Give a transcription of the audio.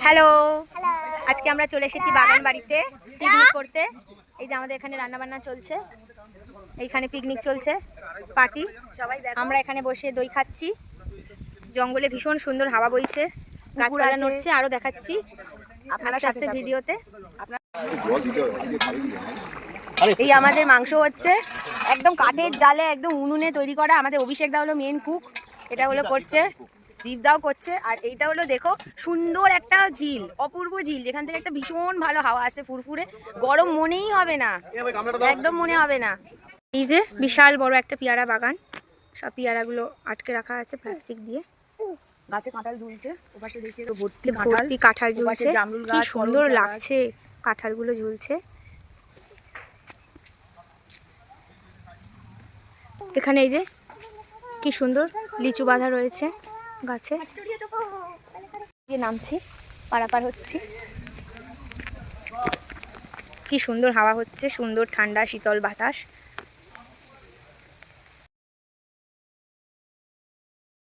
Hello, আজকে আমরা চলে এসেছি বাগান বাড়িতে পিকনিক করতে। এই যে আমাদের এখানে রান্না বান্না চলছে, এইখানে পিকনিক চলছে, পার্টি। সবাই আমরা এখানে বসে দই খাচ্ছি। জঙ্গলে ভীষণ সুন্দর হাওয়া বইছে, গাছপালা নড়ছে, আরো দেখাচ্ছি আপনারা সাথে ভিডিওতে। এই আমাদের মাংস হচ্ছে একদম কাঠের জালে, একদম উনুনে তৈরি করা। আমাদের অভিষেক দা হলো মেন কুক, এটা হলো করছে, দীপদাও করছে। আর এইটা হলো দেখো সুন্দর একটা ঝিল, অপূর্ব ঝিল, যেখান থেকে একটা ভীষণ ভালো হাওয়া আসে, ফুরফুরে, গরম মনেই হবে না, একদম মনে হবে না। এই যে বিশাল বড় একটা পেয়ারা বাগান, সব পেয়ারাগুলো আটকে রাখা আছে প্লাস্টিক দিয়ে। গাছে কাঁঠাল ঝুলছে, ওপাশে দেখি ভর্তি কাঁঠাল ঝুলছে, কি সুন্দর লাগছে কাঁঠালগুলো ঝুলছে। এখানে এই যে কি সুন্দর লিচু বাঁধা রয়েছে গাছে, নামছি, পারাপার হচ্ছি। কি সুন্দর হাওয়া হচ্ছে, সুন্দর ঠান্ডা শীতল বাতাস,